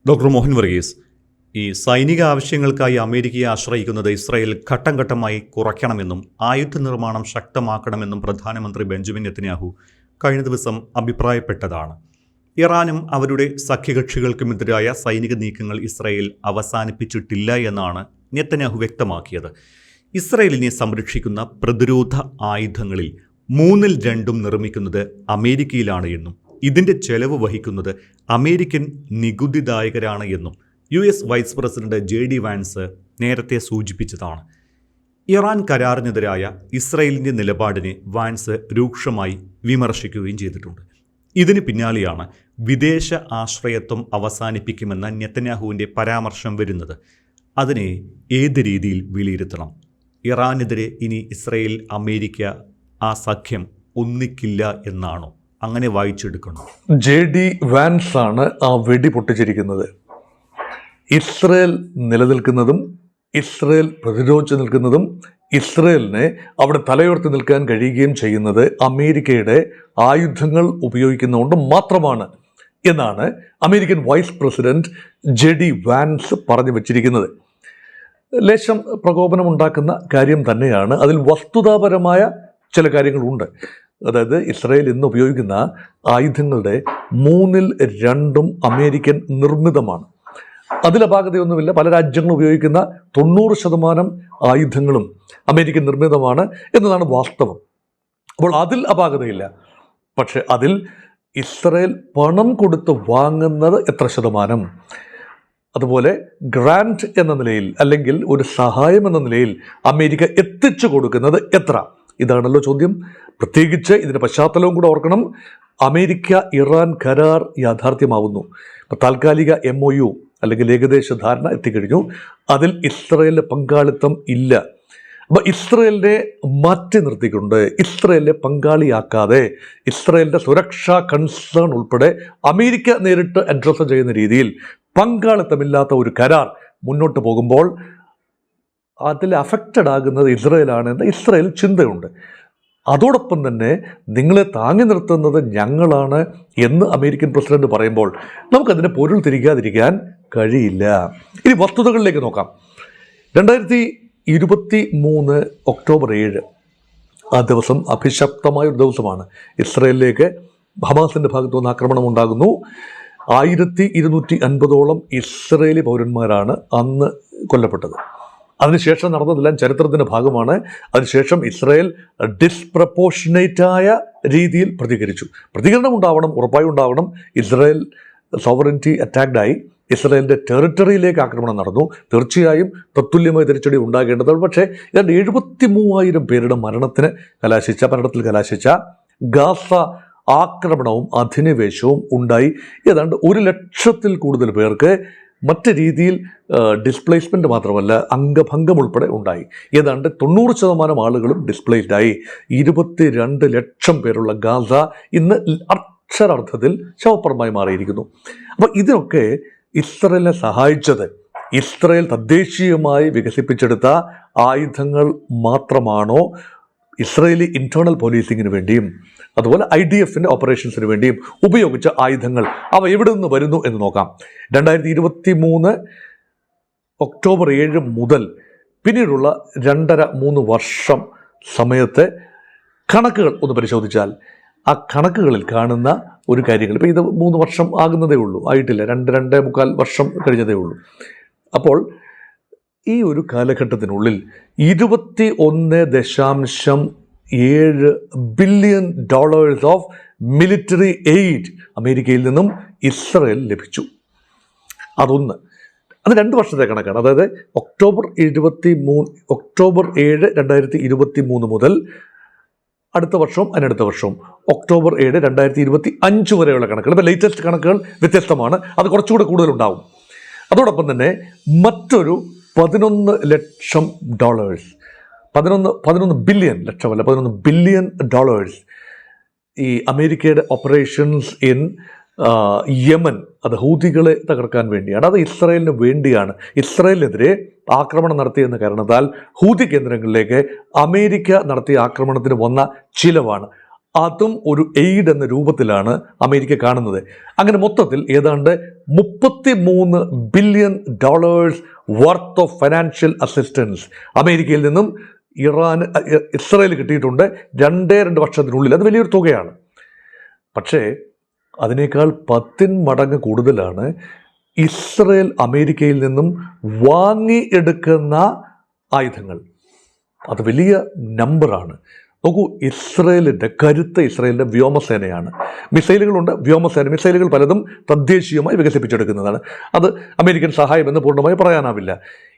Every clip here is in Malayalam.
ഡോക്ടർ മോഹൻ വർഗീസ്, ഈ സൈനിക ആവശ്യങ്ങൾക്കായി അമേരിക്കയെ ആശ്രയിക്കുന്നത് ഇസ്രായേൽ ഘട്ടം ഘട്ടമായി കുറയ്ക്കണമെന്നും ആയുധ നിർമ്മാണം ശക്തമാക്കണമെന്നും പ്രധാനമന്ത്രി ബെഞ്ചമിൻ നെതന്യാഹു കഴിഞ്ഞ ദിവസം അഭിപ്രായപ്പെട്ടതാണ്. ഇറാനും അവരുടെ സഖ്യകക്ഷികൾക്കുമെതിരായ സൈനിക നീക്കങ്ങൾ ഇസ്രായേൽ അവസാനിപ്പിച്ചിട്ടില്ല എന്നാണ് നെതന്യാഹു വ്യക്തമാക്കിയത്. ഇസ്രായേലിനെ സംരക്ഷിക്കുന്ന പ്രതിരോധ ആയുധങ്ങളിൽ 2/3 നിർമ്മിക്കുന്നത് അമേരിക്കയിലാണ് എന്നും ഇതിൻ്റെ ചെലവ് വഹിക്കുന്നത് അമേരിക്കൻ നികുതിദായകരാണ് എന്നും US vice president JD Vance നേരത്തെ സൂചിപ്പിച്ചതാണ്. ഇറാൻ കരാറിനെതിരായ ഇസ്രായേലിൻ്റെ നിലപാടിനെ വാൻസ് രൂക്ഷമായി വിമർശിക്കുകയും ചെയ്തിട്ടുണ്ട്. ഇതിന് പിന്നാലെയാണ് വിദേശ ആശ്രയത്വം അവസാനിപ്പിക്കുമെന്ന നെതന്യാഹുവിൻ്റെ പരാമർശം വരുന്നത്. അതിനെ ഏത് രീതിയിൽ വിലയിരുത്തണം? ഇറാനെതിരെ ഇനി ഇസ്രായേൽ അമേരിക്ക ആ സഖ്യം ഒന്നിക്കില്ല എന്നാണോ? അങ്ങനെ വായിച്ചെടുക്കണം. JD വാൻസ് ആണ് ആ വെടി പൊട്ടിച്ചിരിക്കുന്നത്. ഇസ്രായേൽ നിലനിൽക്കുന്നതും ഇസ്രായേൽ പ്രതിരോധിച്ച് നിൽക്കുന്നതും ഇസ്രായേലിനെ അവിടെ തലയുയർത്തി നിൽക്കാൻ കഴിയുകയും ചെയ്യുന്നത് അമേരിക്കയുടെ ആയുധങ്ങൾ ഉപയോഗിക്കുന്നതുകൊണ്ട് മാത്രമാണ് എന്നാണ് American vice president JD Vance പറഞ്ഞു വച്ചിരിക്കുന്നത്. ലേശം പ്രകോപനമുണ്ടാക്കുന്ന കാര്യം തന്നെയാണ്. അതിൽ വസ്തുതാപരമായ ചില കാര്യങ്ങളുണ്ട്. അതായത് ഇസ്രായേൽ ഇന്ന് ഉപയോഗിക്കുന്ന ആയുധങ്ങളുടെ 2/3 അമേരിക്കൻ നിർമ്മിതമാണ്. അതിൽ അപാകതയൊന്നുമില്ല. പല രാജ്യങ്ങളും ഉപയോഗിക്കുന്ന 90% ആയുധങ്ങളും അമേരിക്കൻ നിർമ്മിതമാണ് എന്നതാണ് വാസ്തവം. അപ്പോൾ അതിൽ അപാകതയില്ല. പക്ഷെ അതിൽ ഇസ്രായേൽ പണം കൊടുത്ത് വാങ്ങുന്നത് എത്ര ശതമാനം, അതുപോലെ ഗ്രാൻറ്റ് എന്ന നിലയിൽ അല്ലെങ്കിൽ ഒരു സഹായം എന്ന നിലയിൽ അമേരിക്ക എത്തിച്ചു കൊടുക്കുന്നത് എത്ര, ഇതാണല്ലോ ചോദ്യം. പ്രത്യേകിച്ച് ഇതിൻ്റെ പശ്ചാത്തലവും കൂടെ ഓർക്കണം. അമേരിക്ക ഇറാൻ കരാർ യാഥാർത്ഥ്യമാവുന്നു. ഇപ്പോൾ താൽക്കാലിക MOU അല്ലെങ്കിൽ ഏകദേശ ധാരണ എത്തിക്കഴിഞ്ഞു. അതിൽ ഇസ്രായേലിൻ്റെ പങ്കാളിത്തം ഇല്ല. അപ്പോൾ ഇസ്രായേലിനെ മാറ്റി നിർത്തിക്കൊണ്ട് ഇസ്രായേലിനെ പങ്കാളിയാക്കാതെ ഇസ്രായേലിൻ്റെ സുരക്ഷാ കൺസേൺ ഉൾപ്പെടെ അമേരിക്ക നേരിട്ട് അഡ്രസ്സ് ചെയ്യുന്ന രീതിയിൽ പങ്കാളിത്തമില്ലാത്ത ഒരു കരാർ മുന്നോട്ട് പോകുമ്പോൾ അതിൽ അഫക്റ്റഡ് ആകുന്നത് ഇസ്രായേലാണെന്ന് ഇസ്രായേൽ ചിന്തയുണ്ട്. അതോടൊപ്പം തന്നെ നിങ്ങളെ താങ്ങി നിർത്തുന്നത് ഞങ്ങളാണ് എന്ന് അമേരിക്കൻ പ്രസിഡന്റ് പറയുമ്പോൾ നമുക്കതിൻ്റെ പൊരുൾ തിരിക്കാതിരിക്കാൻ കഴിയില്ല. ഇനി വസ്തുതകളിലേക്ക് നോക്കാം. 2023 ഒക്ടോബർ 7 ആ ദിവസം അഭിശപ്തമായ ഒരു ദിവസമാണ്. ഇസ്രായേലിലേക്ക് ഹമാസിൻ്റെ ഭാഗത്തു നിന്ന് ആക്രമണം ഉണ്ടാകുന്നു. 1250ഓളം ഇസ്രായേലി പൗരന്മാരാണ് അന്ന് കൊല്ലപ്പെട്ടത്. അതിനുശേഷം നടന്നതെല്ലാം ചരിത്രത്തിൻ്റെ ഭാഗമാണ്. അതിനുശേഷം ഇസ്രായേൽ ഡിസ്പ്രപ്പോർഷനേറ്റായ രീതിയിൽ പ്രതികരിച്ചു. പ്രതികരണം ഉണ്ടാവണം, ഉറപ്പായും ഉണ്ടാവണം. ഇസ്രായേൽ സോവറിറ്റി അറ്റാക്ഡായി. ഇസ്രായേലിൻ്റെ ടെറിട്ടറിയിലേക്ക് ആക്രമണം നടന്നു. തീർച്ചയായും തത്തുല്യമായ തിരിച്ചടി ഉണ്ടാകേണ്ടതാണ്. പക്ഷേ ഏതാണ്ട് 73,000 പേരുടെ മരണത്തിൽ കലാശിച്ച ഗാസ ആക്രമണവും അധിനിവേശവും ഉണ്ടായി. ഏതാണ്ട് 100,000-ൽ കൂടുതൽ പേർക്ക് മറ്റ് രീതിയിൽ ഡിസ്പ്ലേസ്മെൻറ്റ് മാത്രമല്ല അംഗഭംഗം ഉൾപ്പെടെ ഉണ്ടായി. ഏതാണ്ട് 90% ആളുകളും ഡിസ്പ്ലേസ്ഡായി. 22 ലക്ഷം പേരുള്ള ഗാസ ഇന്ന് അക്ഷരാർത്ഥത്തിൽ ശവപ്പുറമായി മാറിയിരിക്കുന്നു. അപ്പോൾ ഇതിനൊക്കെ ഇസ്രായേലിനെ സഹായിച്ചത് ഇസ്രായേൽ തദ്ദേശീയമായി വികസിപ്പിച്ചെടുത്ത ആയുധങ്ങൾ മാത്രമാണോ? ഇസ്രായേലി ഇൻറ്റേർണൽ പോലീസിങ്ങിന് വേണ്ടിയും അതുപോലെ IDFൻ്റെ ഓപ്പറേഷൻസിന് വേണ്ടിയും ഉപയോഗിച്ച ആയുധങ്ങൾ അവ എവിടെ നിന്ന് വരുന്നു എന്ന് നോക്കാം. 2023 ഒക്ടോബർ 7 മുതൽ പിന്നീടുള്ള 2.5-3 വർഷം സമയത്തെ കണക്കുകൾ ഒന്ന് പരിശോധിച്ചാൽ ആ കണക്കുകളിൽ കാണുന്ന ഒരു കാര്യങ്ങൾ, ഇപ്പോൾ ഇത് 3 വർഷം ആകുന്നതേ ഉള്ളൂ, ആയിട്ടില്ല, 2-2.25 വർഷം കഴിഞ്ഞതേ ഉള്ളൂ. അപ്പോൾ ഈ ഒരു കാലഘട്ടത്തിനുള്ളിൽ $21.7 ബില്യൺ ഓഫ് മിലിറ്ററി എയ്ഡ് അമേരിക്കയിൽ നിന്നും ഇസ്രായേൽ ലഭിച്ചു. അതൊന്ന്. അത് 2 വർഷത്തെ കണക്കാണ്. അതായത് ഒക്ടോബർ 7 2023 മുതൽ അടുത്ത വർഷവും അതിനടുത്ത വർഷവും ഒക്ടോബർ 7 2025 വരെയുള്ള കണക്കുകൾ. ഇപ്പോൾ ലേറ്റസ്റ്റ് കണക്കുകൾ വ്യത്യസ്തമാണ്. അത് കുറച്ചുകൂടെ കൂടുതലുണ്ടാവും. അതോടൊപ്പം തന്നെ മറ്റൊരു $11 ലക്ഷം, 11 ബില്യൺ, ലക്ഷമല്ല, $11 ബില്യൺ ഈ അമേരിക്കയുടെ ഓപ്പറേഷൻസ് ഇൻ യമൻ, അത് ഹൂതികളെ തകർക്കാൻ വേണ്ടിയാണ്. അത് ഇസ്രായേലിന് വേണ്ടിയാണ്. ഇസ്രായേലിനെതിരെ ആക്രമണം നടത്തിയെന്ന കാരണത്താൽ ഹൂതി കേന്ദ്രങ്ങളിലേക്ക് അമേരിക്ക നടത്തിയ ആക്രമണത്തിന് വന്ന ചിലവാണ്. അതും ഒരു എയ്ഡ് എന്ന രൂപത്തിലാണ് അമേരിക്ക കാണുന്നത്. അങ്ങനെ മൊത്തത്തിൽ ഏതാണ്ട് $33 billion worth of financial assistance അമേരിക്കയിൽ നിന്നും ഇസ്രായേൽ കിട്ടിയിട്ടുണ്ട് 2 വർഷത്തിനുള്ളിൽ. അത് വലിയൊരു തുകയാണ്. പക്ഷേ അതിനേക്കാൾ 10 മടങ്ങ് കൂടുതലാണ് ഇസ്രായേൽ അമേരിക്കയിൽ നിന്നും വാങ്ങിയെടുക്കുന്ന ആയുധങ്ങൾ. അത് വലിയ നമ്പറാണ്. നോക്കൂ, ഇസ്രായേലിൻ്റെ കരുത്ത് ഇസ്രായേലിൻ്റെ വ്യോമസേനയാണ്. മിസൈലുകളുണ്ട്, വ്യോമസേന. മിസൈലുകൾ പലതും തദ്ദേശീയമായി വികസിപ്പിച്ചെടുക്കുന്നതാണ്. അത് അമേരിക്കൻ സഹായം എന്ന് പൂർണ്ണമായി പറയാനാവില്ല.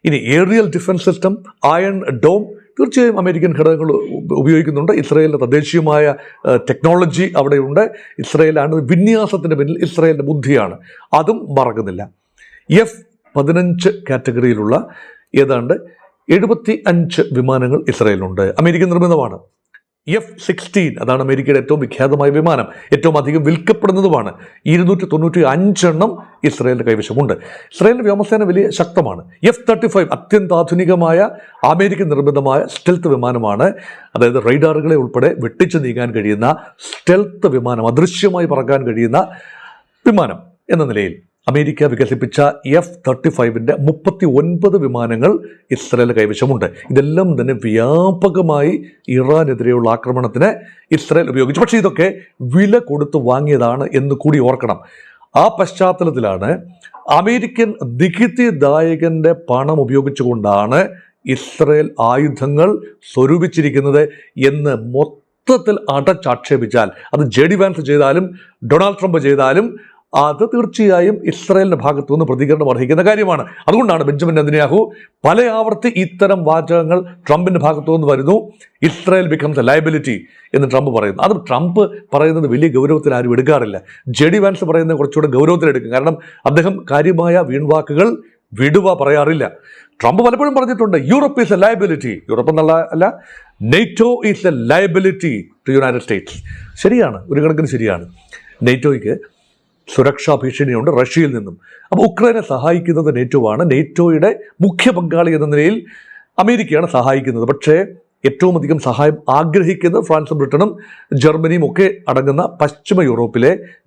ഇനി aerial defence system, iron dome, തീർച്ചയായും അമേരിക്കൻ ഘടകങ്ങൾ ഉപയോഗിക്കുന്നുണ്ട്. ഇസ്രായേലിൻ്റെ തദ്ദേശീയമായ ടെക്നോളജി അവിടെയുണ്ട്. ഇസ്രായേലാണ് വിന്യാസത്തിൻ്റെ പിന്നിൽ, ഇസ്രായേലിൻ്റെ ബുദ്ധിയാണ്. അതും മറക്കുന്നില്ല. F-15 കാറ്റഗറിയിലുള്ള ഏതാണ്ട് 75 വിമാനങ്ങൾ ഇസ്രായേലിനുണ്ട്. അമേരിക്കൻ നിർമ്മിതമാണ്. F-16 അതാണ് അമേരിക്കയുടെ ഏറ്റവും വിഖ്യാതമായ വിമാനം, ഏറ്റവും അധികം വിൽക്കപ്പെടുന്നതുമാണ്. 295 ഇസ്രായേലിൻ്റെ കൈവശമുണ്ട്. ഇസ്രായേലിൻ്റെ വ്യോമസേന വലിയ ശക്തമാണ്. F-35 അത്യന്താധുനികമായ അമേരിക്കൻ നിർമ്മിതമായ സ്റ്റെൽത്ത് വിമാനമാണ്. അതായത് റൈഡാറുകളെ ഉൾപ്പെടെ വെട്ടിച്ചു നീങ്ങാൻ കഴിയുന്ന സ്റ്റെൽത്ത് വിമാനം, അദൃശ്യമായി പറക്കാൻ കഴിയുന്ന വിമാനം എന്ന നിലയിൽ അമേരിക്ക വികസിപ്പിച്ച F-35 39 വിമാനങ്ങൾ ഇസ്രായേൽ കൈവശമുണ്ട്. ഇതെല്ലാം തന്നെ വ്യാപകമായി ഇറാനെതിരെയുള്ള ആക്രമണത്തിന് ഇസ്രായേൽ ഉപയോഗിച്ചു. പക്ഷേ ഇതൊക്കെ വില കൊടുത്ത് വാങ്ങിയതാണ് എന്ന് കൂടി ഓർക്കണം. ആ പശ്ചാത്തലത്തിലാണ് അമേരിക്കൻ നികുതിദായകന്റെ പണം ഉപയോഗിച്ചുകൊണ്ടാണ് ഇസ്രായേൽ ആയുധങ്ങൾ സ്വരൂപിച്ചിരിക്കുന്നത് എന്ന് മൊത്തത്തിൽ അടച്ചാക്ഷേപിച്ചാൽ, അത് JD വാൻസ് ചെയ്താലും ഡൊണാൾഡ് ട്രംപ് ചെയ്താലും, അത് തീർച്ചയായും ഇസ്രായേലിന്റെ ഭാഗത്തു നിന്ന് പ്രതികരണം അർഹിക്കുന്ന കാര്യമാണ്. അതുകൊണ്ടാണ് ബെഞ്ചമിൻ നെതന്യാഹു പല ആവർത്തി ഇത്തരം വാചകങ്ങൾ ട്രംപിന്റെ ഭാഗത്തു നിന്ന് വരുന്നു. ഇസ്രായേൽ ബിക്കംസ് എ ലയബിലിറ്റി എന്ന് ട്രംപ് പറയുന്നു. അത് ട്രംപ് പറയുന്നത് വലിയ ഗൗരവത്തിൽ ആരും എടുക്കാറില്ല. JD വാൻസ് പറയുന്നത് കുറച്ചുകൂടെ ഗൗരവത്തിലെടുക്കും. കാരണം അദ്ദേഹം കാര്യമായ വീൺവാക്കുകൾ പറയാറില്ല. ട്രംപ് പലപ്പോഴും പറഞ്ഞിട്ടുണ്ട്, Europe is a liability. Europe എന്നുള്ള അല്ല, NATO is a liability to United States. ശരിയാണ്, ഒരു കണക്കിന് ശരിയാണ്. നെയ്റ്റോയ്ക്ക് സുരക്ഷാ ഭീഷണിയുണ്ട് റഷ്യയിൽ നിന്നും. അപ്പോൾ ഉക്രൈനെ സഹായിക്കുന്നത് നെറ്റോവാണ്. നെറ്റോയുടെ മുഖ്യ പങ്കാളി എന്ന നിലയിൽ അമേരിക്കയാണ് സഹായിക്കുന്നത്. പക്ഷേ ഏറ്റവും അധികം സഹായം ആഗ്രഹിക്കുന്നത് ഫ്രാൻസും ബ്രിട്ടനും ജർമ്മനിയും ഒക്കെ അടങ്ങുന്ന പശ്ചിമ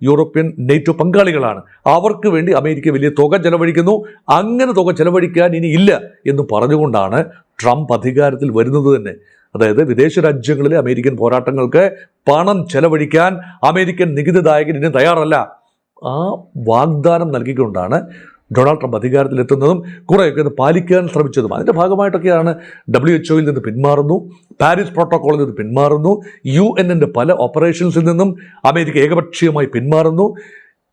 യൂറോപ്യൻ നെറ്റോ പങ്കാളികളാണ്. അവർക്ക് വേണ്ടി അമേരിക്ക വലിയ തുക ചെലവഴിക്കുന്നു. അങ്ങനെ തുക ചെലവഴിക്കാൻ ഇനി ഇല്ല എന്ന് പറഞ്ഞുകൊണ്ടാണ് ട്രംപ് അധികാരത്തിൽ വരുന്നത് തന്നെ. അതായത് വിദേശ രാജ്യങ്ങളിലെ അമേരിക്കൻ പോരാട്ടങ്ങൾക്ക് പണം ചെലവഴിക്കാൻ അമേരിക്കൻ നികുതിദായകൻ ഇനി തയ്യാറല്ല. ആ വാഗ്ദാനം നൽകിക്കൊണ്ടാണ് ഡൊണാൾഡ് ട്രംപ് അധികാരത്തിലെത്തുന്നതും കുറേയൊക്കെ അത് പാലിക്കാൻ ശ്രമിച്ചതും. അതിൻ്റെ ഭാഗമായിട്ടൊക്കെയാണ് WHO നിന്ന് പിന്മാറുന്നു, പാരീസ് പ്രോട്ടോക്കോളിൽ നിന്ന് പിന്മാറുന്നു, UN പല ഓപ്പറേഷൻസിൽ നിന്നും അമേരിക്ക ഏകപക്ഷീയമായി പിന്മാറുന്നു.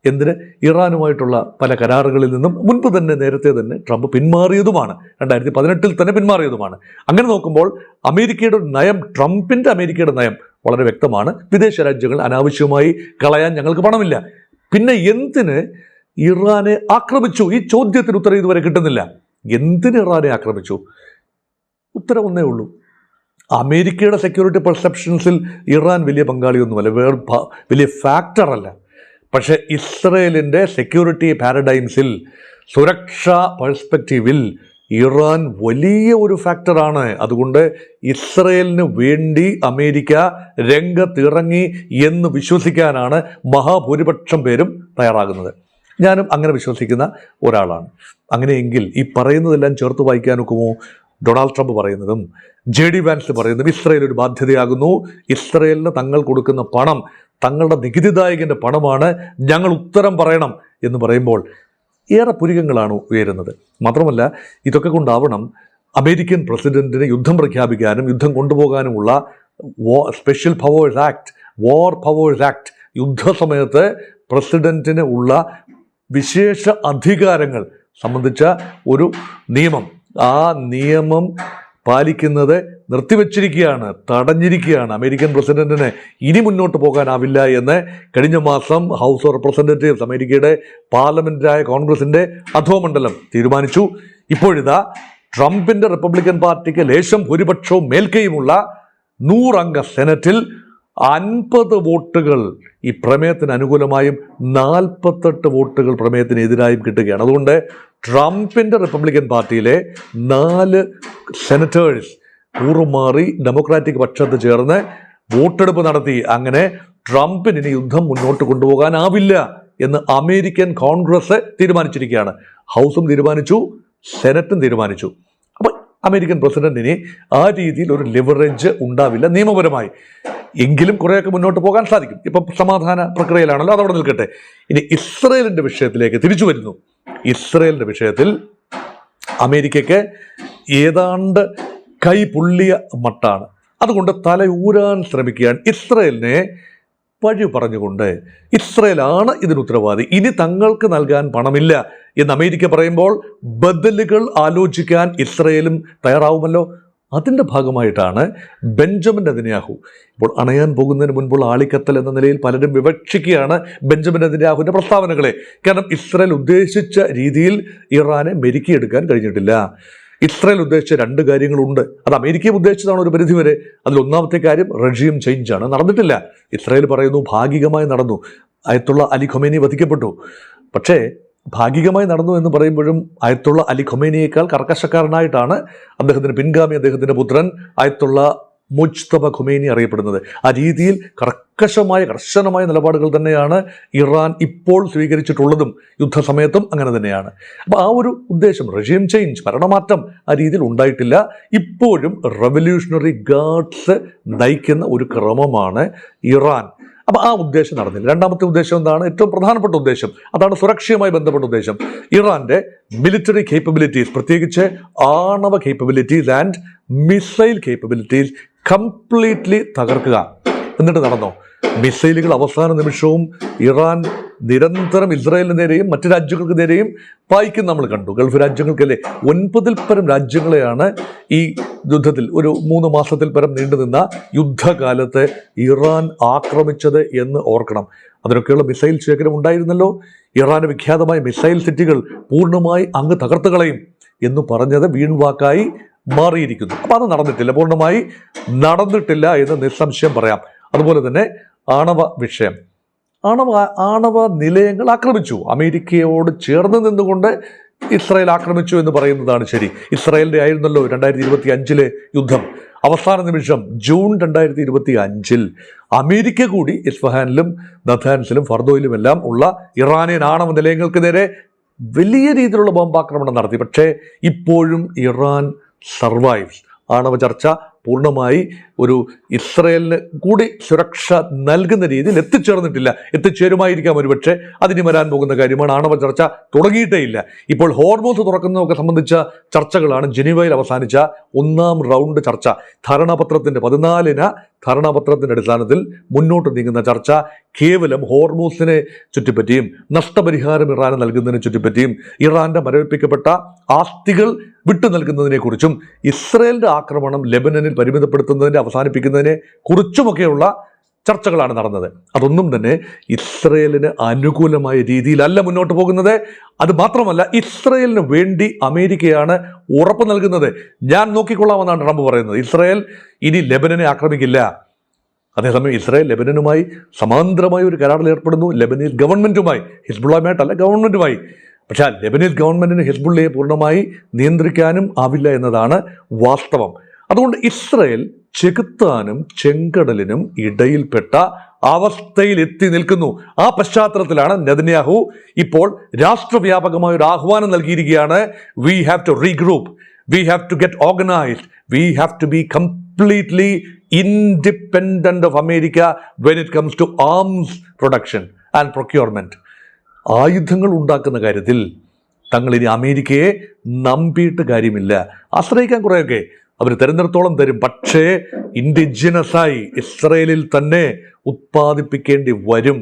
എന്തിന്? ഇറാനുമായിട്ടുള്ള പല കരാറുകളിൽ നിന്നും മുൻപ് തന്നെ നേരത്തെ തന്നെ ട്രംപ് പിന്മാറിയതുമാണ്. 2018 തന്നെ പിന്മാറിയതുമാണ്. അങ്ങനെ നോക്കുമ്പോൾ അമേരിക്കയുടെ നയം, അമേരിക്കയുടെ നയം വളരെ വ്യക്തമാണ്. വിദേശ രാജ്യങ്ങൾ അനാവശ്യമായി കളയാൻ ഞങ്ങൾക്ക് പണമില്ല. പിന്നെ എന്തിന് ഇറാനെ ആക്രമിച്ചു? ഈ ചോദ്യത്തിന് ഉത്തരം ഇതുവരെ കിട്ടുന്നില്ല. എന്തിന് ഇറാനെ ആക്രമിച്ചു? ഉത്തരം ഒന്നേ ഉള്ളൂ. അമേരിക്കയുടെ സെക്യൂരിറ്റി പെർസെപ്ഷൻസിൽ ഇറാൻ വലിയ പങ്കാളിയൊന്നുമല്ല, വലിയ ഫാക്ടറല്ല. പക്ഷേ ഇസ്രയേലിൻ്റെ സെക്യൂരിറ്റി പാരഡൈംസിൽ, സുരക്ഷാ പെർസ്പെക്റ്റീവിൽ ഇറാൻ വലിയ ഒരു ഫാക്ടറാണ്. അതുകൊണ്ട് ഇസ്രയേലിന് വേണ്ടി അമേരിക്ക രംഗത്തിറങ്ങി എന്ന് വിശ്വസിക്കാനാണ് മഹാഭൂരിപക്ഷം പേരും തയ്യാറാകുന്നത്. ഞാനും അങ്ങനെ വിശ്വസിക്കുന്ന ഒരാളാണ്. അങ്ങനെയെങ്കിൽ ഈ പറയുന്നതെല്ലാം ചേർത്ത് വായിക്കാനൊക്കുമോ? ഡൊണാൾഡ് ട്രംപ് പറയുന്നതും JD വാൻസ് പറയുന്നതും ഇസ്രയേൽ ഒരു ബാധ്യതയാകുന്നു. ഇസ്രയേലിന് തങ്ങൾ കൊടുക്കുന്ന പണം തങ്ങളുടെ നികുതിദായകൻ്റെ പണമാണ്, ഞങ്ങൾ ഉത്തരം പറയണം എന്ന് പറയുമ്പോൾ ഏറെ പുരികങ്ങളാണ് ഉയരുന്നത്. മാത്രമല്ല, ഇതൊക്കെ കൊണ്ടാവണം അമേരിക്കൻ പ്രസിഡന്റിന് യുദ്ധം പ്രഖ്യാപിക്കാനും യുദ്ധം കൊണ്ടുപോകാനുമുള്ള സ്പെഷ്യൽ പവേഴ്സ് ആക്ട്, വാർ പവേഴ്സ് ആക്ട്, യുദ്ധസമയത്ത് പ്രസിഡന്റിന് ഉള്ള വിശേഷ അധികാരങ്ങൾ സംബന്ധിച്ച ഒരു നിയമം. ആ നിയമം പാലിക്കുന്നത് നിർത്തിവെച്ചിരിക്കുകയാണ്, തടഞ്ഞിരിക്കുകയാണ്. അമേരിക്കൻ പ്രസിഡന്റിന് ഇനി മുന്നോട്ട് പോകാനാവില്ല എന്ന് കഴിഞ്ഞ മാസം ഹൗസ് ഓഫ് റെപ്രസെൻറ്റേറ്റീവ്സ്, അമേരിക്കയുടെ പാർലമെന്റായ കോൺഗ്രസിൻ്റെ അധോമണ്ഡലം തീരുമാനിച്ചു. ഇപ്പോഴിതാ ട്രംപിൻ്റെ റിപ്പബ്ലിക്കൻ പാർട്ടിക്ക് ലേശം ഭൂരിപക്ഷവും മേൽക്കൈയുമുള്ള 100 അംഗ സെനറ്റിൽ 50 വോട്ടുകൾ ഈ പ്രമേയത്തിന് അനുകൂലമായും 48 വോട്ടുകൾ പ്രമേയത്തിനെതിരായും കിട്ടുകയാണ്. അതുകൊണ്ട് ട്രംപിൻ്റെ റിപ്പബ്ലിക്കൻ പാർട്ടിയിലെ 4 സെനറ്റേഴ്സ് കൂറുമാറി ഡെമോക്രാറ്റിക് പക്ഷത്ത് ചേർന്ന് വോട്ടെടുപ്പ് നടത്തി. അങ്ങനെ ട്രംപിന് ഇനി യുദ്ധം മുന്നോട്ട് കൊണ്ടുപോകാനാവില്ല എന്ന് അമേരിക്കൻ കോൺഗ്രസ് തീരുമാനിച്ചിരിക്കുകയാണ്. ഹൗസും തീരുമാനിച്ചു, സെനറ്റും തീരുമാനിച്ചു. അപ്പോൾ അമേരിക്കൻ പ്രസിഡന്റിന് ആ രീതിയിൽ ഒരു ലിവറേജ് ഉണ്ടാവില്ല നിയമപരമായി. എങ്കിലും കുറേയൊക്കെ മുന്നോട്ട് പോകാൻ സാധിക്കും. ഇപ്പം സമാധാന പ്രക്രിയയിലാണല്ലോ, അതവിടെ നിൽക്കട്ടെ. ഇനി ഇസ്രയേലിൻ്റെ വിഷയത്തിലേക്ക് തിരിച്ചു വരുന്നു. ഇസ്രയേലിൻ്റെ വിഷയത്തിൽ അമേരിക്കയ്ക്ക് ഏതാണ്ട് കൈ പൊള്ളിയ മട്ടാണ്. അതുകൊണ്ട് തലയൂരാൻ ശ്രമിക്കുകയാണ്. ഇസ്രയേലിനെ വഴി പറഞ്ഞുകൊണ്ട് ഇസ്രയേലാണ് ഇതിന് ഉത്തരവാദി, ഇനി തങ്ങൾക്ക് നൽകാൻ പണമില്ല എന്ന് അമേരിക്ക പറയുമ്പോൾ ബദലുകൾ ആലോചിക്കാൻ ഇസ്രയേലും തയ്യാറാവുമല്ലോ. അതിൻ്റെ ഭാഗമായിട്ടാണ് ബെഞ്ചമിൻ നെതന്യാഹു ഇപ്പോൾ അണയാൻ പോകുന്നതിന് മുൻപുള്ള ആളിക്കത്തൽ എന്ന നിലയിൽ പലരും വിവക്ഷിക്കുകയാണ് ബെഞ്ചമിൻ നെതന്യാഹുവിൻ്റെ പ്രസ്താവനകളെ. കാരണം ഇസ്രയേൽ ഉദ്ദേശിച്ച രീതിയിൽ ഇറാനെ മെരുക്കിയെടുക്കാൻ കഴിഞ്ഞിട്ടില്ല. ഇസ്രയേൽ ഉദ്ദേശിച്ച 2 കാര്യങ്ങളുണ്ട്. അത് അമേരിക്കയെ ഉദ്ദേശിച്ചതാണ് ഒരു പരിധിവരെ. അതിലൊന്നാമത്തെ കാര്യം റെജീം ചേഞ്ചാണ്. നടന്നിട്ടില്ല. ഇസ്രയേൽ പറയുന്നു ഭാഗികമായി നടന്നു, അയത്തുള്ള അലി ഖൊമേനി വധിക്കപ്പെട്ടു. പക്ഷേ ഭാഗികമായി നടന്നു എന്ന് പറയുമ്പോഴും അയത്തുള്ള അലി ഖൊമേനിയേക്കാൾ കർക്കശക്കാരനായിട്ടാണ് അദ്ദേഹത്തിൻ്റെ പിൻഗാമി, അദ്ദേഹത്തിൻ്റെ പുത്രൻ അയത്തുള്ള മുജ്തബ ഖൊമേനി അറിയപ്പെടുന്നത്. ആ രീതിയിൽ കർശനമായ നിലപാടുകൾ തന്നെയാണ് ഇറാൻ ഇപ്പോൾ സ്വീകരിച്ചിട്ടുള്ളതും യുദ്ധസമയത്തും അങ്ങനെ തന്നെയാണ്. അപ്പോൾ ആ ഒരു ഉദ്ദേശം, റെജീം ചേഞ്ച്, ഭരണമാറ്റം ആ രീതിയിൽ ഉണ്ടായിട്ടില്ല. ഇപ്പോഴും റവല്യൂഷണറി ഗാർഡ്സ് നയിക്കുന്ന ഒരു ക്രമമാണ് ഇറാൻ. അപ്പോൾ ആ ഉദ്ദേശം നടന്നില്ല. രണ്ടാമത്തെ ഉദ്ദേശം എന്താണ്? ഏറ്റവും പ്രധാനപ്പെട്ട ഉദ്ദേശം, അതാണ് സുരക്ഷയുമായി ബന്ധപ്പെട്ട ഉദ്ദേശം. ഇറാന്റെ മിലിറ്ററി കേപ്പബിലിറ്റീസ്, പ്രത്യേകിച്ച് ആണവ capabilities and missile capabilities completely തകർക്കുക. എന്നിട്ട് നടന്നോ? മിസൈലുകൾ അവസാന നിമിഷവും ഇറാൻ നിരന്തരം ഇസ്രായേലിന് നേരെയും മറ്റു രാജ്യങ്ങൾക്ക് നേരെയും പായിക്കും നമ്മൾ കണ്ടു. ഗൾഫ് രാജ്യങ്ങൾക്കല്ലേ 9-ൽ പരം രാജ്യങ്ങളെയാണ് ഈ യുദ്ധത്തിൽ, ഒരു 3 മാസത്തിൽ പരം നീണ്ടുനിന്ന യുദ്ധകാലത്ത് ഇറാൻ ആക്രമിച്ചത് എന്ന് ഓർക്കണം. അതിനൊക്കെയുള്ള മിസൈൽ ശേഖരം ഉണ്ടായിരുന്നല്ലോ. ഇറാന് വിഖ്യാതമായ മിസൈൽ സിറ്റികൾ പൂർണ്ണമായി അങ്ങ് തകർത്ത് കളയും എന്ന് പറഞ്ഞത് വീൺവാക്കായി മാറിയിരിക്കുന്നു. അപ്പോൾ അത് നടന്നിട്ടില്ല, പൂർണ്ണമായി നടന്നിട്ടില്ല എന്ന് നിസ്സംശയം പറയാം. അതുപോലെ തന്നെ ആണവ വിഷയം, ആണവ നിലയങ്ങൾ ആക്രമിച്ചു. അമേരിക്കയോട് ചേർന്ന് നിന്നുകൊണ്ട് ഇസ്രായേൽ ആക്രമിച്ചു എന്ന് പറയുന്നതാണ് ശരി. ഇസ്രായേലിൻ്റെ ആയിരുന്നല്ലോ 2025 യുദ്ധം. അവസാന നിമിഷം ജൂൺ 2025 അമേരിക്ക കൂടി ഇസ്ഫഹാനിലും നഥാൻസിലും ഫർദോയിലും എല്ലാം ഉള്ള ഇറാനിയൻ ആണവ നിലയങ്ങൾക്ക് നേരെ വലിയ രീതിയിലുള്ള ബോംബാക്രമണം നടത്തി. പക്ഷേ ഇപ്പോഴും ഇറാൻ സർവൈവ്സ്. ആണവ ചർച്ച പൂർണ്ണമായി ഒരു ഇസ്രയേലിന് കൂടി സുരക്ഷ നൽകുന്ന രീതിയിൽ എത്തിച്ചേരുമായിരിക്കാം ഒരുപക്ഷെ. അതിന് വരാൻ പോകുന്ന കാര്യമാണ്. ആണവ ചർച്ച തുടങ്ങിയിട്ടേ ഇല്ല. ഇപ്പോൾ ഹോർമൂസ് തുറക്കുന്നതൊക്കെ സംബന്ധിച്ച ചർച്ചകളാണ് ജനീവയിൽ അവസാനിച്ച 1ാം റൗണ്ട് ചർച്ച. ധാരണാപത്രത്തിൻ്റെ 14 ധാരണാപത്രത്തിൻ്റെ അടിസ്ഥാനത്തിൽ മുന്നോട്ട് നീങ്ങുന്ന ചർച്ച കേവലം ഹോർമൂസിനെ ചുറ്റിപ്പറ്റിയും നഷ്ടപരിഹാരം ഇറാന് നൽകുന്നതിനെ ചുറ്റിപ്പറ്റിയും ഇറാന്റെ മരവിപ്പിക്കപ്പെട്ട ആസ്തികൾ വിട്ടു നൽകുന്നതിനെക്കുറിച്ചും ഇസ്രയേലിൻ്റെ ആക്രമണം ലെബനനിൽ പരിമിതപ്പെടുത്തുന്നതിനെ അവസാനിപ്പിക്കുന്നതിനെ കുറിച്ചുമൊക്കെയുള്ള ചർച്ചകളാണ് നടന്നത്. അതൊന്നും തന്നെ ഇസ്രയേലിന് അനുകൂലമായ രീതിയിലല്ല മുന്നോട്ട് പോകുന്നത്. അത് മാത്രമല്ല, ഇസ്രയേലിന് വേണ്ടി അമേരിക്കയാണ് ഉറപ്പ് നൽകുന്നത്. ഞാൻ നോക്കിക്കൊള്ളാമെന്നാണ് ട്രംപ് പറയുന്നത്. ഇസ്രയേൽ ഇനി ലെബനനെ ആക്രമിക്കില്ല. അതേസമയം ഇസ്രായേൽ ലെബനനുമായി സമാന്തരമായ ഒരു കരാറിൽ ഏർപ്പെടുന്നു, ലെബനീസ് ഗവൺമെൻറ്റുമായി, ഹിസ്ബുള്ളയുമായിട്ടല്ല ഗവൺമെൻറ്റുമായി. പക്ഷേ ലെബനീസ് ഗവൺമെൻറ്റിന് ഹിസ്ബുള്ളയെ പൂർണ്ണമായി നിയന്ത്രിക്കാനും ആവില്ല എന്നതാണ് വാസ്തവം. അതുകൊണ്ട് ഇസ്രായേൽ ചെകുത്താനും ചെങ്കടലിനും ഇടയിൽപ്പെട്ട അവസ്ഥയിൽ എത്തി നിൽക്കുന്നു. ആ പശ്ചാത്തലത്തിലാണ് നെതന്യാഹു ഇപ്പോൾ രാഷ്ട്രവ്യാപകമായ ഒരു ആഹ്വാനം നൽകിയിരിക്കുകയാണ്. We have to regroup, we have to get organised, we have to be completely independent of America when it comes to arms production and procurement. ആയുധങ്ങൾ ഉണ്ടാക്കുന്ന കാര്യത്തിൽ തങ്ങൾ ഇനി അമേരിക്കയെ നമ്പിയിട്ട് കാര്യമില്ല. ആശ്രയിക്കാൻ കുറേയൊക്കെ അവർ തരുന്നിടത്തോളം തരും. പക്ഷേ ഇൻഡിജിനസായി ഇസ്രയേലിൽ തന്നെ ഉത്പാദിപ്പിക്കേണ്ടി വരും.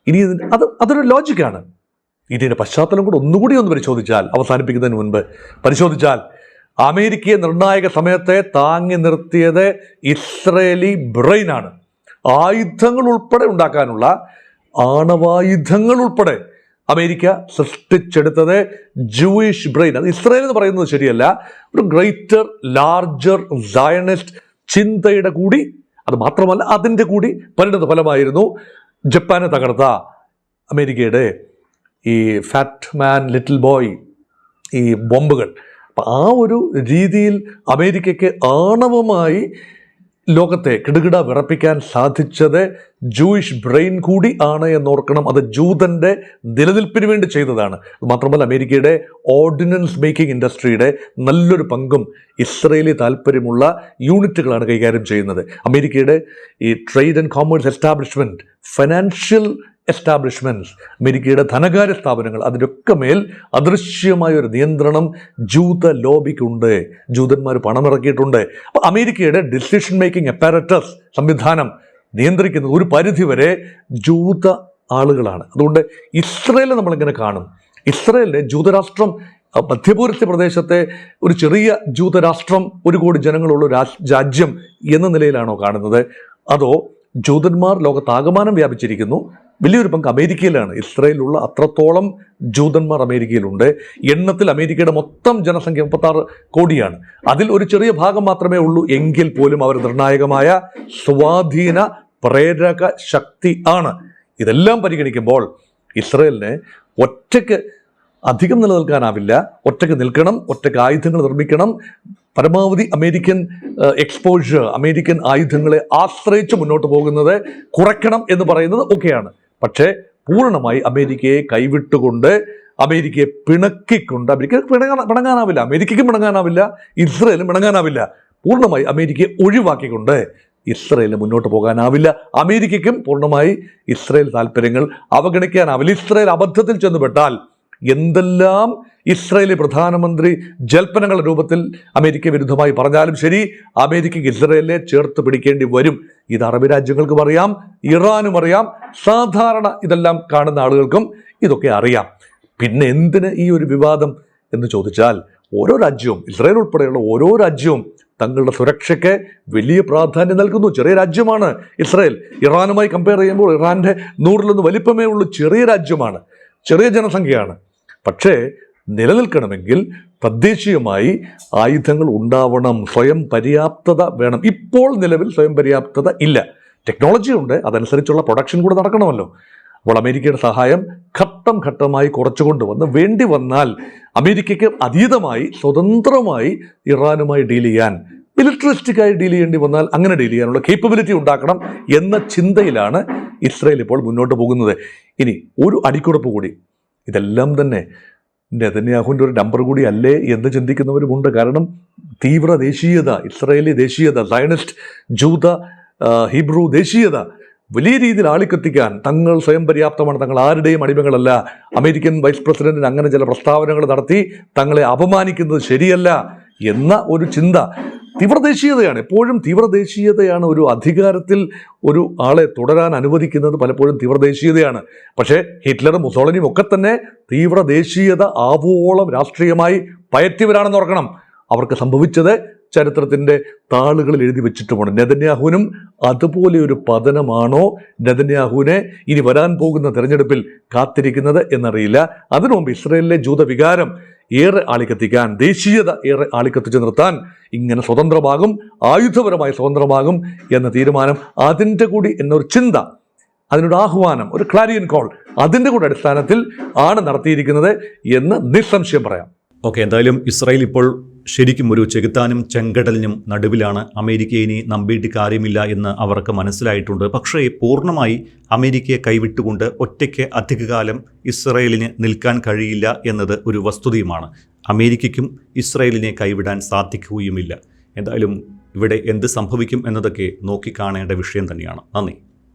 ഇനി അതൊരു ലോജിക്കാണ്. ഇതിൻ്റെ പശ്ചാത്തലം കൂടെ ഒന്നുകൂടി ഒന്ന് പരിശോധിച്ചാൽ, അവസാനിപ്പിക്കുന്നതിന് മുൻപ് പരിശോധിച്ചാൽ, അമേരിക്കയെ നിർണായക സമയത്തെ താങ്ങി നിർത്തിയത് ഇസ്രയേലി ബ്രെയിനാണ്. ആയുധങ്ങൾ ഉൾപ്പെടെ ഉണ്ടാക്കാനുള്ള, ആണവായുധങ്ങൾ ഉൾപ്പെടെ അമേരിക്ക സൃഷ്ടിച്ചെടുത്തത് ജൂയിഷ് ബ്രെയിൻ. അത് ഇസ്രയേൽ എന്ന് പറയുന്നത് ശരിയല്ല, ഒരു ഗ്രേറ്റർ ലാർജർ സയനിസ്റ്റ് ചിന്തയുടെ കൂടി, അത് മാത്രമല്ല അതിൻ്റെ കൂടി പരിണത ഫലമായിരുന്നു ജപ്പാനെ തകർത്ത അമേരിക്കയുടെ ഈ ഫാറ്റ് മാൻ ലിറ്റിൽ ബോയ് ഈ ബോംബുകൾ. അപ്പം ആ ഒരു രീതിയിൽ അമേരിക്കയ്ക്ക് ആണവമായി ലോകത്തെ കിടുകിട വിറപ്പിക്കാൻ സാധിച്ചത് ജൂയിഷ് ബ്രെയിൻ കൂടി ആണ് എന്നോർക്കണം. അത് ജൂതൻ്റെ നിലനിൽപ്പിന് വേണ്ടി ചെയ്തതാണ്. മാത്രമല്ല അമേരിക്കയുടെ ഓർഡിനൻസ് മേക്കിംഗ് ഇൻഡസ്ട്രിയുടെ നല്ലൊരു പങ്കും ഇസ്രയേലി താല്പര്യമുള്ള യൂണിറ്റുകളാണ് കൈകാര്യം ചെയ്യുന്നത്. അമേരിക്കയുടെ ഈ trade and commerce establishment, financial establishments, അമേരിക്കയുടെ ധനകാര്യ സ്ഥാപനങ്ങൾ, അതിനൊക്കെ മേൽ അദൃശ്യമായ ഒരു നിയന്ത്രണം ജൂത ലോബിക്കുണ്ട്. ജൂതന്മാർ പണമിറക്കിയിട്ടുണ്ട്. അപ്പോൾ അമേരിക്കയുടെ ഡിസിഷൻ മേക്കിംഗ് അപ്പാരറ്റസ് സംവിധാനം നിയന്ത്രിക്കുന്നത് ഒരു പരിധിവരെ ജൂത ആളുകളാണ്. അതുകൊണ്ട് ഇസ്രയേലിനെ നമ്മളിങ്ങനെ കാണും. ഇസ്രയേലിനെ ജൂതരാഷ്ട്രം, മധ്യപൂർവ്യ പ്രദേശത്തെ ഒരു ചെറിയ ജൂതരാഷ്ട്രം, 1 കോടി ജനങ്ങളുള്ള രാജ്യം എന്ന നിലയിലാണോ കാണുന്നത്? അതോ ജൂതന്മാർ ലോകത്താകമാനം വ്യാപിച്ചിരിക്കുന്നു, വലിയൊരു പങ്ക് അമേരിക്കയിലാണ്. ഇസ്രയേലുള്ള അത്രത്തോളം ജൂതന്മാർ അമേരിക്കയിലുണ്ട്. എണ്ണത്തിൽ അമേരിക്കയുടെ മൊത്തം ജനസംഖ്യ 36 കോടിയാണ്. അതിൽ ഒരു ചെറിയ ഭാഗം മാത്രമേ ഉള്ളൂ. എങ്കിൽ പോലും അവർ നിർണായകമായ സ്വാധീന പ്രേരക ശക്തി ആണ്. ഇതെല്ലാം പരിഗണിക്കുമ്പോൾ ഇസ്രയേലിനെ ഒറ്റയ്ക്ക് അധികം നിലനിൽക്കാനാവില്ല. ഒറ്റയ്ക്ക് നിൽക്കണം, ഒറ്റയ്ക്ക് ആയുധങ്ങൾ നിർമ്മിക്കണം, പരമാവധി അമേരിക്കൻ എക്സ്പോഷർ, അമേരിക്കൻ ആയുധങ്ങളെ ആശ്രയിച്ച് മുന്നോട്ട് പോകുന്നത് കുറയ്ക്കണം എന്ന് പറയുന്നത് ഒക്കെയാണ്. പക്ഷേ പൂർണ്ണമായി അമേരിക്കയെ കൈവിട്ടുകൊണ്ട്, അമേരിക്കയെ പിണക്കിക്കൊണ്ട്, അമേരിക്ക പിണങ്ങാനാവില്ല, അമേരിക്കയ്ക്കും പിണങ്ങാനാവില്ല, ഇസ്രയേലും പിണങ്ങാനാവില്ല. പൂർണ്ണമായി അമേരിക്കയെ ഒഴിവാക്കിക്കൊണ്ട് ഇസ്രയേലിന് മുന്നോട്ട് പോകാനാവില്ല. അമേരിക്കയ്ക്കും പൂർണ്ണമായി ഇസ്രയേൽ താല്പര്യങ്ങൾ അവഗണിക്കാനാവില്ല. ഇസ്രയേൽ അബദ്ധത്തിൽ ചെന്നുപെട്ടാൽ എന്തെല്ലാം ഇസ്രയേലി പ്രധാനമന്ത്രി ജൽപ്പനങ്ങളുടെ രൂപത്തിൽ അമേരിക്ക വിരുദ്ധമായി പറഞ്ഞാലും ശരി, അമേരിക്കയ്ക്ക് ഇസ്രയേലിനെ ചേർത്ത് പിടിക്കേണ്ടി വരും. ഇത് അറബ് രാജ്യങ്ങൾക്കും അറിയാം, ഇറാനും അറിയാം, സാധാരണ ഇതെല്ലാം കാണുന്ന ആളുകൾക്കും ഇതൊക്കെ അറിയാം. പിന്നെ എന്തിന് ഈ ഒരു വിവാദം എന്ന് ചോദിച്ചാൽ, ഓരോ രാജ്യവും, ഇസ്രയേൽ ഉൾപ്പെടെയുള്ള ഓരോ രാജ്യവും തങ്ങളുടെ സുരക്ഷയ്ക്ക് വലിയ പ്രാധാന്യം നൽകുന്നു. ചെറിയ രാജ്യമാണ് ഇസ്രയേൽ. ഇറാനുമായി കമ്പയർ ചെയ്യുമ്പോൾ ഇറാൻ്റെ 100-1 വലിപ്പമേ ഉള്ളൂ. ചെറിയ രാജ്യമാണ്, ചെറിയ ജനസംഖ്യയാണ്. പക്ഷേ നിലനിൽക്കണമെങ്കിൽ തദ്ദേശീയമായി ആയുധങ്ങൾ ഉണ്ടാവണം, സ്വയം പര്യാപ്തത വേണം. ഇപ്പോൾ നിലവിൽ സ്വയം പര്യാപ്തത ഇല്ല. ടെക്നോളജി ഉണ്ട്, അതനുസരിച്ചുള്ള പ്രൊഡക്ഷൻ കൂടെ നടക്കണമല്ലോ. അപ്പോൾ അമേരിക്കയുടെ സഹായം ഘട്ടം ഘട്ടമായി കുറച്ചുകൊണ്ടുവന്ന് വേണ്ടി വന്നാൽ അമേരിക്കയ്ക്ക് അതീതമായി സ്വതന്ത്രമായി ഇറാനുമായി ഡീൽ ചെയ്യാൻ, മിലിറ്ററിസ്റ്റിക്കായി ഡീൽ ചെയ്യേണ്ടി വന്നാൽ അങ്ങനെ ഡീൽ ചെയ്യാനുള്ള കേപ്പബിലിറ്റി ഉണ്ടാക്കണം എന്ന ചിന്തയിലാണ് ഇസ്രയേൽ ഇപ്പോൾ മുന്നോട്ട് പോകുന്നത്. ഇനി ഒരു അടിക്കുറപ്പ് കൂടി, ഇതെല്ലാം തന്നെ നെതന്യാഹുവിൻ്റെ ഒരു നമ്പർ കൂടി അല്ലേ എന്ന് ചിന്തിക്കുന്നവരുമുണ്ട്. കാരണം തീവ്ര ദേശീയത, ഇസ്രയേലി ദേശീയത, സയനിസ്റ്റ്, ജൂത, ഹീബ്രു ദേശീയത വലിയ രീതിയിൽ ആളിക്കത്തിക്കാൻ, തങ്ങൾ സ്വയം പര്യാപ്തമാണ്, തങ്ങൾ ആരുടെയും അടിമകളല്ല, അമേരിക്കൻ വൈസ് പ്രസിഡന്റിന് അങ്ങനെ ചില പ്രസ്താവനകൾ നടത്തി തങ്ങളെ അപമാനിക്കുന്നത് ശരിയല്ല എന്ന ഒരു ചിന്ത തീവ്രദേശീയതയാണ്. എപ്പോഴും തീവ്രദേശീയതയാണ് ഒരു അധികാരത്തിൽ ഒരു ആളെ തുടരാൻ അനുവദിക്കുന്നത്. പലപ്പോഴും തീവ്രദേശീയതയാണ്. പക്ഷേ ഹിറ്റ്ലറും മുസോളിനിയും ഒക്കെ തന്നെ തീവ്രദേശീയത ആവോളം രാഷ്ട്രീയമായി പയറ്റിയവരാണെന്ന് ഓർക്കണം. അവർക്ക് സംഭവിച്ചത് ചരിത്രത്തിൻ്റെ താളുകളിൽ എഴുതി വെച്ചിട്ടുമാണ്. നെതന്യാഹുവിനും അതുപോലെ ഒരു പതനമാണോ നെതന്യാഹുവിനെ ഇനി വരാൻ പോകുന്ന തെരഞ്ഞെടുപ്പിൽ കാത്തിരിക്കുന്നത് എന്നറിയില്ല. അതിനു മുമ്പ് ഇസ്രയേലിലെ ജൂതവികാരം ഏറെ ആളിക്കത്തിക്കാൻ, ദേശീയത ഏറെ ആളിക്കത്തിച്ച് നിർത്താൻ, ഇങ്ങനെ സ്വതന്ത്രമാകും, ആയുധപരമായി സ്വതന്ത്രമാകും എന്ന തീരുമാനം, അതിൻ്റെ കൂടി എന്നൊരു ചിന്ത, അതിനൊരു ആഹ്വാനം, ഒരു ക്ലാരിയൻ കോൾ, അതിൻ്റെ കൂടെ അടിസ്ഥാനത്തിൽ ആണ് നടത്തിയിരിക്കുന്നത് എന്ന് നിസ്സംശയം പറയാം. ഓക്കെ, എന്തായാലും ഇസ്രായേൽ ഇപ്പോൾ ശരിക്കും ഒരു ചെകുത്താനും ചെങ്കടലിനും നടുവിലാണ്. അമേരിക്കയെ ഇനി നമ്പിയിട്ട് കാര്യമില്ല എന്ന് അവർക്ക് മനസ്സിലായിട്ടുണ്ട്. പക്ഷേ പൂർണ്ണമായി അമേരിക്കയെ കൈവിട്ടുകൊണ്ട് ഒറ്റയ്ക്ക് അധികകാലം ഇസ്രായേലിന് നിൽക്കാൻ കഴിയില്ല എന്നത് ഒരു വസ്തുതയുമാണ്. അമേരിക്കയ്ക്കും ഇസ്രായേലിനെ കൈവിടാൻ സാധിക്കുകയുമില്ല. എന്തായാലും ഇവിടെ എന്ത് സംഭവിക്കും എന്നതൊക്കെ നോക്കിക്കാണേണ്ട വിഷയം തന്നെയാണ്. നന്ദി.